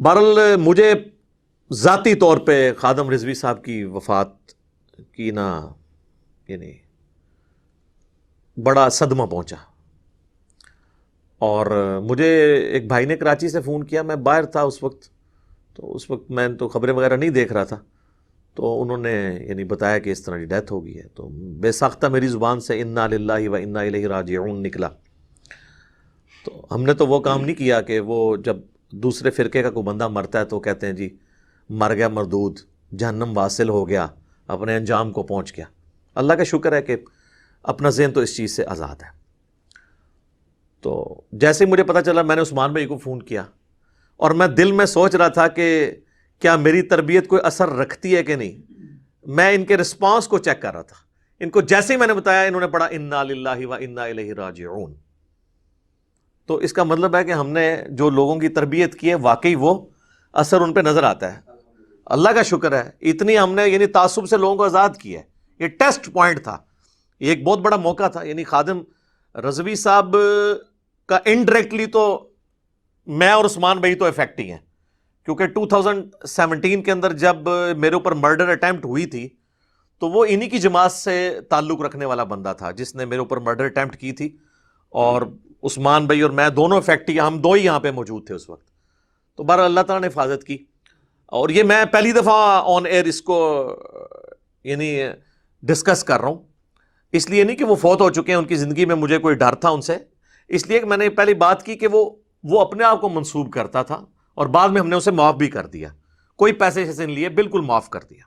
بہرحال مجھے ذاتی طور پہ خادم رضوی صاحب کی وفات کی نا یعنی بڑا صدمہ پہنچا، اور مجھے ایک بھائی نے کراچی سے فون کیا، میں باہر تھا اس وقت، تو اس وقت میں تو خبریں وغیرہ نہیں دیکھ رہا تھا، تو انہوں نے یعنی بتایا کہ اس طرح کی ڈیتھ ہو گئی ہے، تو بے ساختہ میری زبان سے انا للہ و انا الیہ راجعون نکلا۔ تو ہم نے تو وہ کام نہیں کیا کہ وہ جب دوسرے فرقے کا کوئی بندہ مرتا ہے تو کہتے ہیں جی مر گیا مردود، جہنم واصل ہو گیا، اپنے انجام کو پہنچ گیا۔ اللہ کا شکر ہے کہ اپنا ذہن تو اس چیز سے آزاد ہے۔ تو جیسے ہی مجھے پتا چلا میں نے عثمان بھائی کو فون کیا، اور میں دل میں سوچ رہا تھا کہ کیا میری تربیت کوئی اثر رکھتی ہے کہ نہیں۔ میں ان کے رسپانس کو چیک کر رہا تھا، ان کو جیسے ہی میں نے بتایا انہوں نے پڑھا انا للہ و انا الیہ راجعون۔ تو اس کا مطلب ہے کہ ہم نے جو لوگوں کی تربیت کی ہے واقعی وہ اثر ان پہ نظر آتا ہے۔ اللہ کا شکر ہے اتنی ہم نے یعنی تعصب سے لوگوں کو آزاد کیا ہے۔ یہ ٹیسٹ پوائنٹ تھا، یہ ایک بہت بڑا موقع تھا۔ یعنی خادم رضوی صاحب کا انڈائریکٹلی تو میں اور عثمان بھائی تو افیکٹ ہی ہیں، کیونکہ 2017 کے اندر جب میرے اوپر مرڈر اٹیمپٹ ہوئی تھی تو وہ انہی کی جماعت سے تعلق رکھنے والا بندہ تھا جس نے میرے اوپر مرڈر اٹیمپٹ کی تھی، اور عثمان بھائی اور میں دونوں افیکٹ ہی، ہم دو ہی یہاں پہ موجود تھے اس وقت۔ تو بہرحال اللہ تعالیٰ نے حفاظت کی، اور یہ میں پہلی دفعہ آن ایئر اس کو یعنی ڈسکس کر رہا ہوں، اس لیے نہیں کہ وہ فوت ہو چکے ہیں، ان کی زندگی میں مجھے کوئی ڈر تھا ان سے، اس لیے کہ میں نے پہلی بات کی کہ وہ اپنے آپ کو منسوب کرتا تھا، اور بعد میں ہم نے اسے معاف بھی کر دیا، کوئی پیسے سے نہیں لیے، بالکل معاف کر دیا۔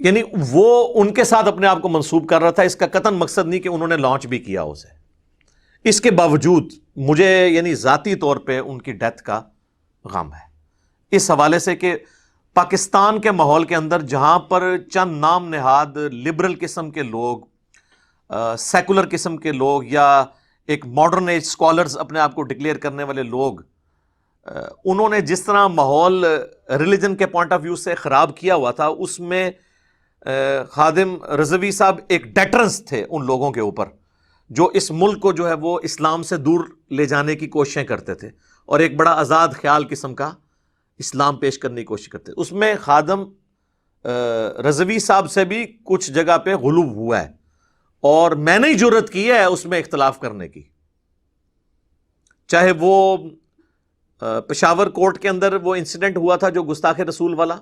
یعنی وہ ان کے ساتھ اپنے آپ کو منسوب کر رہا تھا، اس کا قطعاً مقصد نہیں کہ انہوں نے لانچ بھی کیا اسے۔ اس کے باوجود مجھے یعنی ذاتی طور پہ ان کی ڈیتھ کا غم ہے، اس حوالے سے کہ پاکستان کے ماحول کے اندر جہاں پر چند نام نہاد لبرل قسم کے لوگ، سیکولر قسم کے لوگ، یا ایک ماڈرن ایج اسکالرز اپنے آپ کو ڈکلیئر کرنے والے لوگ، انہوں نے جس طرح ماحول ریلیجن کے پوائنٹ آف ویو سے خراب کیا ہوا تھا، اس میں خادم رضوی صاحب ایک ڈیٹرنس تھے ان لوگوں کے اوپر جو اس ملک کو جو ہے وہ اسلام سے دور لے جانے کی کوششیں کرتے تھے، اور ایک بڑا آزاد خیال قسم کا اسلام پیش کرنے کی کوشش کرتے تھے۔ اس میں خادم رضوی صاحب سے بھی کچھ جگہ پہ غلو ہوا ہے، اور میں نے ہی جرأت کی ہے اس میں اختلاف کرنے کی، چاہے وہ پشاور کورٹ کے اندر وہ انسیڈنٹ ہوا تھا جو گستاخ رسول والا،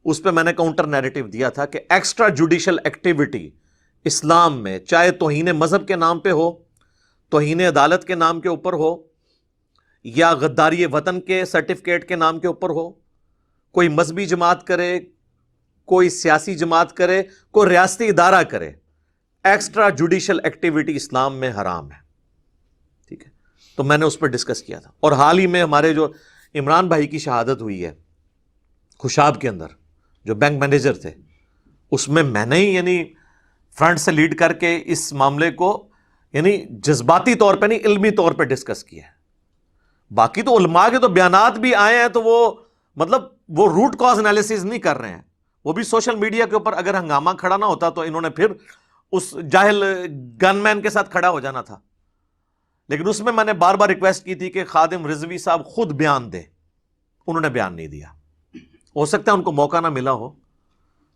اس پہ میں نے کاؤنٹر نیریٹو دیا تھا کہ ایکسٹرا جوڈیشل ایکٹیویٹی اسلام میں، چاہے توہین مذہب کے نام پہ ہو، توہین عدالت کے نام کے اوپر ہو، یا غداری وطن کے سرٹیفکیٹ کے نام کے اوپر ہو، کوئی مذہبی جماعت کرے، کوئی سیاسی جماعت کرے، کوئی ریاستی ادارہ کرے، ایکسٹرا جوڈیشل ایکٹیویٹی اسلام میں حرام ہے، ٹھیک ہے۔ تو میں نے اس پہ ڈسکس کیا تھا، اور حال ہی میں ہمارے جو عمران بھائی کی شہادت ہوئی ہے خوشاب کے اندر، جو بینک مینیجر تھے، اس میں نے ہی یعنی فرنٹ سے لیڈ کر کے اس معاملے کو یعنی جذباتی طور پہ نہیں، علمی طور پہ ڈسکس کیا ہے۔ باقی تو علماء کے تو بیانات بھی آئے ہیں، تو وہ مطلب وہ روٹ کاز انالیسز نہیں کر رہے ہیں، وہ بھی سوشل میڈیا کے اوپر اگر ہنگامہ کھڑا نہ ہوتا تو انہوں نے پھر اس جاہل گن مین کے ساتھ کھڑا ہو جانا تھا۔ لیکن اس میں نے بار بار ریکویسٹ کی تھی کہ خادم رضوی صاحب خود بیان دیں، انہوں نے بیان نہیں دیا۔ ہو سکتا ہے ان کو موقع نہ ملا ہو،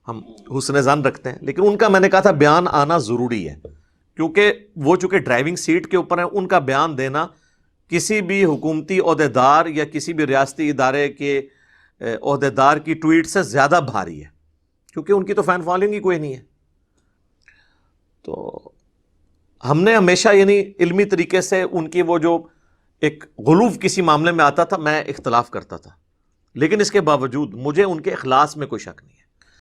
ہم حسن ظن رکھتے ہیں، لیکن ان کا میں نے کہا تھا بیان آنا ضروری ہے، کیونکہ وہ چونکہ ڈرائیونگ سیٹ کے اوپر ہیں، ان کا بیان دینا کسی بھی حکومتی عہدیدار یا کسی بھی ریاستی ادارے کے عہدیدار کی ٹویٹ سے زیادہ بھاری ہے، کیونکہ ان کی تو فین فالوئنگ ہی کوئی نہیں ہے۔ تو ہم نے ہمیشہ یعنی علمی طریقے سے ان کی وہ جو ایک غلوف کسی معاملے میں آتا تھا، میں اختلاف کرتا تھا، لیکن اس کے باوجود مجھے ان کے اخلاص میں کوئی شک نہیں ہے۔